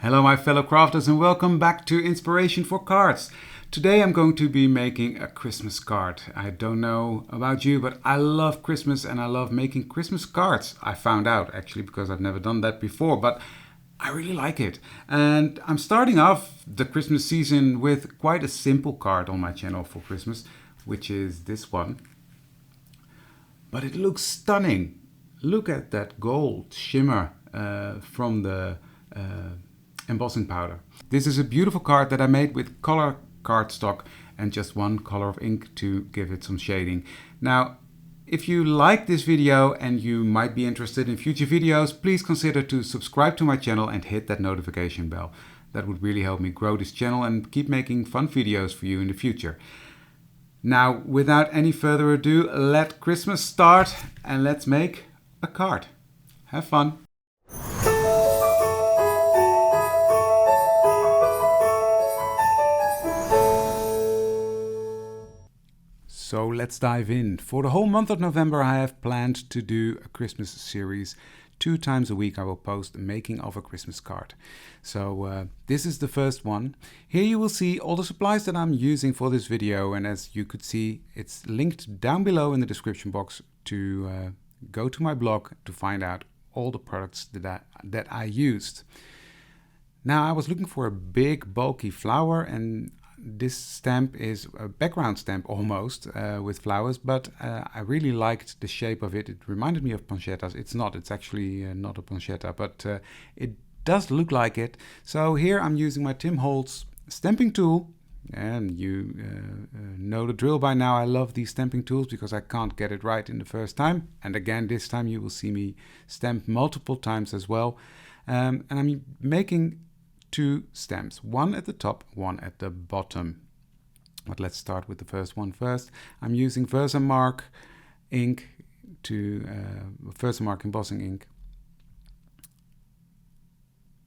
Hello my fellow crafters and welcome back to Inspiration for Cards. Today I'm going to be making a Christmas card. I don't know about you, but I love Christmas and I love making Christmas cards. I found out actually because I've never done that before, but I really like it. And I'm starting off the Christmas season with quite a simple card on my channel for Christmas, which is this one. But it looks stunning. Look at that gold shimmer from the embossing powder. This is a beautiful card that I made with color cardstock and just one color of ink to give it some shading. Now, if you like this video and you might be interested in future videos, please consider to subscribe to my channel and hit that notification bell. That would really help me grow this channel and keep making fun videos for you in the future. Now, without any further ado, let Christmas start and let's make a card. Have fun! So let's dive in. For the whole month of November I have planned to do a Christmas series. 2 times a week I will post the making of a Christmas card. So this is the first one. Here you will see all the supplies that I'm using for this video, and as you could see it's linked down below in the description box to go to my blog to find out all the products that I used. Now I was looking for a big bulky flower, and this stamp is a background stamp almost with flowers, but I really liked the shape of it. It reminded me of pancettas. It's not, it's actually not a pancetta, but it does look like it. So here I'm using my Tim Holtz stamping tool, and you know the drill by now. I love these stamping tools because I can't get it right in the first time. And again, this time you will see me stamp multiple times as well. And I'm making 2 stamps, one at the top, one at the bottom. But let's start with the first one first. I'm using Versamark ink Versamark embossing ink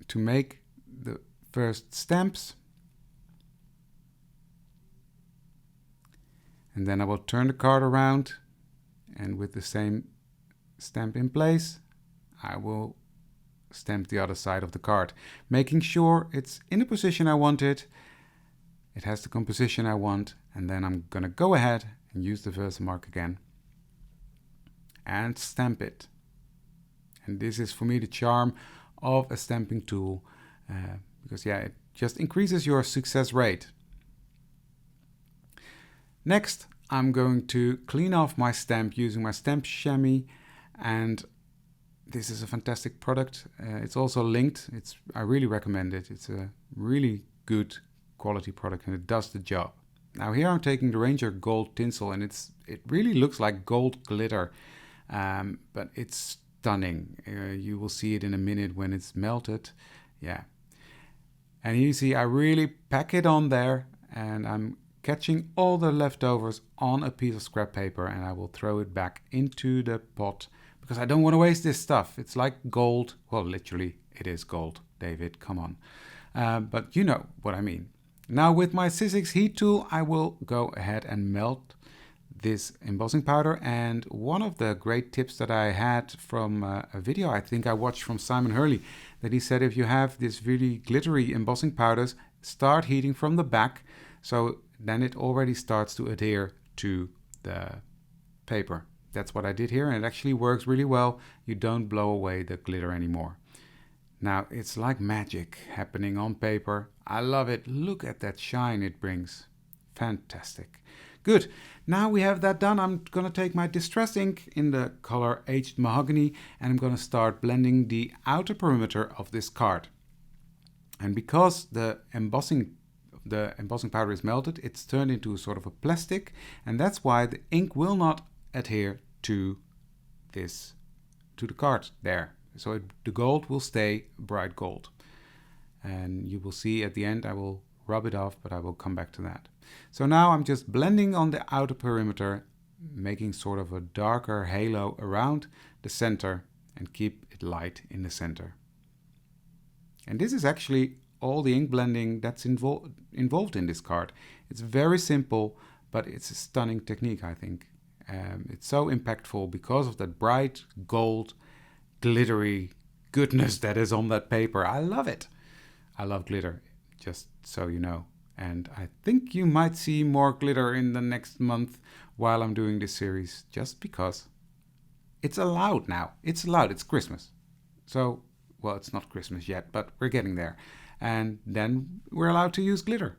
to make the first stamps. And then I will turn the card around, and with the same stamp in place, I will stamp the other side of the card, making sure it's in the position I want it. It has the composition I want, and then I'm gonna go ahead and use the Versamark again and stamp it. And this is for me the charm of a stamping tool, because yeah, it just increases your success rate. Next, I'm going to clean off my stamp using my stamp chamois, and this is a fantastic product. It's also linked. I really recommend it. It's a really good quality product and it does the job. Now here I'm taking the Ranger Gold tinsel, and it really looks like gold glitter, but it's stunning. You will see it in a minute when it's melted. Yeah. And here you see I really pack it on there, and I'm catching all the leftovers on a piece of scrap paper, and I will throw it back into the pot because I don't want to waste this stuff. It's like gold. Well, literally, it is gold, David, come on. But you know what I mean. Now with my Sizzix heat tool, I will go ahead and melt this embossing powder. And one of the great tips that I had from a video I think I watched from Simon Hurley, that he said if you have this really glittery embossing powders, start heating from the back, so then it already starts to adhere to the paper. That's what I did here, and it actually works really well. You don't blow away the glitter anymore. Now it's like magic happening on paper. I love it. Look at that shine it brings. Fantastic. Good. Now we have that done. I'm going to take my distress ink in the color Aged Mahogany, and I'm going to start blending the outer perimeter of this card. And because the embossing powder is melted, it's turned into a sort of a plastic, and that's why the ink will not adhere to the card there. So the gold will stay bright gold. And you will see at the end I will rub it off, but I will come back to that. So now I'm just blending on the outer perimeter, making sort of a darker halo around the center and keep it light in the center. And this is actually all the ink blending that's involved in this card. It's very simple, but it's a stunning technique, I think. It's so impactful because of that bright gold glittery goodness that is on that paper. I love it. I love glitter, just so you know. And I think you might see more glitter in the next month while I'm doing this series, just because it's allowed now. It's allowed. It's Christmas. So, well, it's not Christmas yet, but we're getting there. And then we're allowed to use glitter.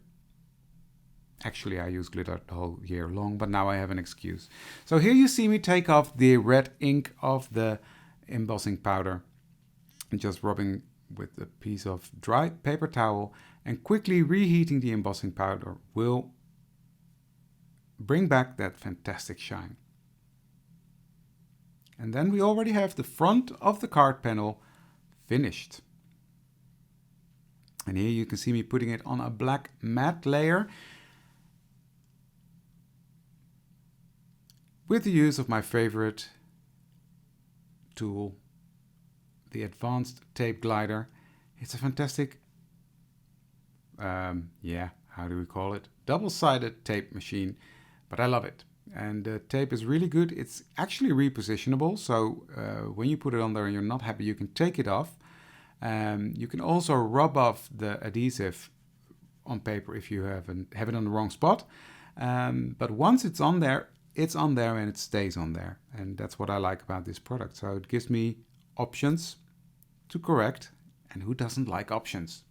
Actually, I use glitter the whole year long, but now I have an excuse. So here you see me take off the red ink of the embossing powder and just rubbing with a piece of dry paper towel, and quickly reheating the embossing powder will bring back that fantastic shine. And then we already have the front of the card panel finished. And here you can see me putting it on a black matte layer with the use of my favorite tool, the Advanced Tape Glider. It's a fantastic, how do we call it? Double-sided tape machine, but I love it. And the tape is really good. It's actually repositionable, so when you put it on there and you're not happy, you can take it off. You can also rub off the adhesive on paper if you have it on the wrong spot. But once it's on there and it stays on there. And that's what I like about this product. So it gives me options to correct. And who doesn't like options?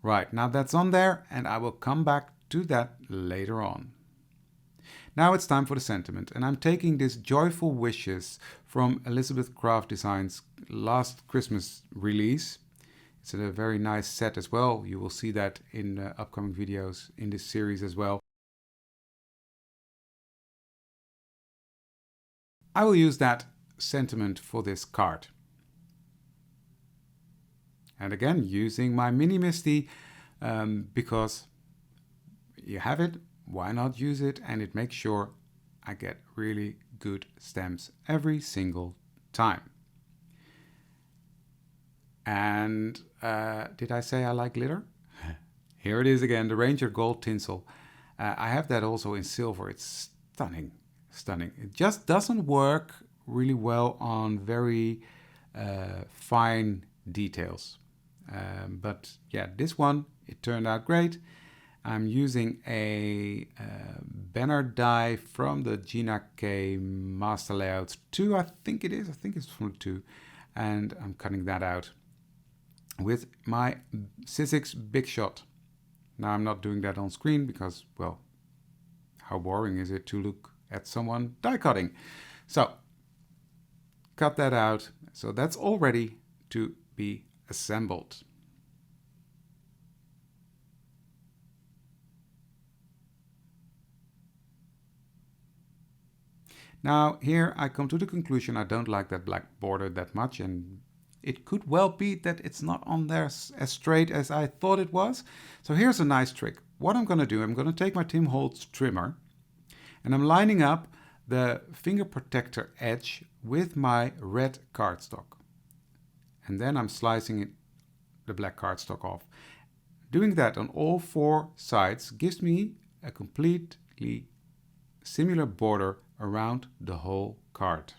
Right, now that's on there, and I will come back to that later on. Now it's time for the sentiment, and I'm taking this Joyful Wishes from Elizabeth Craft Designs' last Christmas release. It's a very nice set as well. You will see that in upcoming videos in this series as well. I will use that sentiment for this card. And again, using my Mini Misty, because you have it, why not use it? And it makes sure I get really good stamps every single time. And did I say I like glitter? Here it is again, the Ranger Gold Tinsel. I have that also in silver. It's stunning, stunning. It just doesn't work really well on very fine details. But yeah, this one, it turned out great. I'm using a banner die from the Gina K Master Layouts 2, I think it is. I think it's from the 2. And I'm cutting that out with my Sizzix Big Shot. Now I'm not doing that on screen because, well, how boring is it to look at someone die cutting? So, cut that out. So that's all ready to be assembled. Now here I come to the conclusion I don't like that black border that much, and it could well be that it's not on there as straight as I thought it was. So here's a nice trick. What I'm going to do, I'm going to take my Tim Holtz trimmer and I'm lining up the finger protector edge with my red cardstock. And then I'm slicing the black cardstock off. Doing that on all 4 sides gives me a completely similar border around the whole card.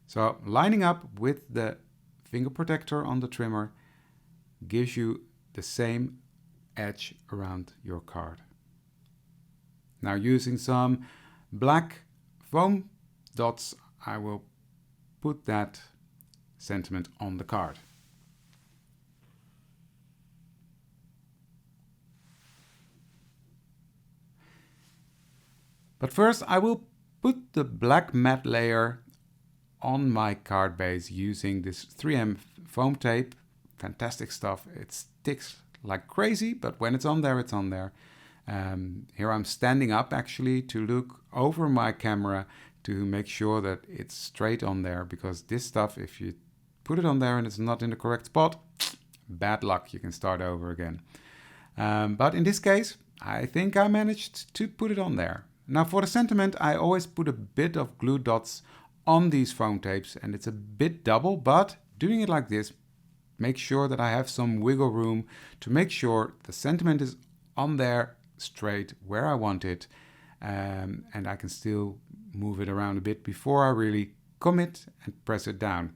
So lining up with the finger protector on the trimmer gives you the same edge around your card. Now using some black foam dots, I will put that sentiment on the card. But first I will put the black matte layer on my card base using this 3M foam tape. Fantastic stuff. It sticks like crazy, but when it's on there, it's on there. Here I'm standing up actually to look over my camera to make sure that it's straight on there, because this stuff, if you put it on there and it's not in the correct spot, bad luck, you can start over again. But in this case, I think I managed to put it on there. Now for the sentiment, I always put a bit of glue dots on these foam tapes, and it's a bit double, but doing it like this, make sure that I have some wiggle room to make sure the sentiment is on there straight where I want it, and I can still move it around a bit before I really commit and press it down.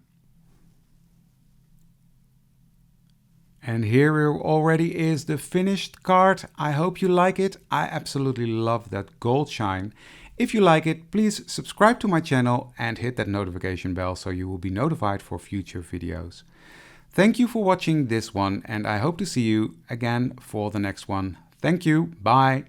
And here already is the finished card. I hope you like it. I absolutely love that gold shine. If you like it, please subscribe to my channel and hit that notification bell so you will be notified for future videos. Thank you for watching this one, and I hope to see you again for the next one. Thank you. Bye.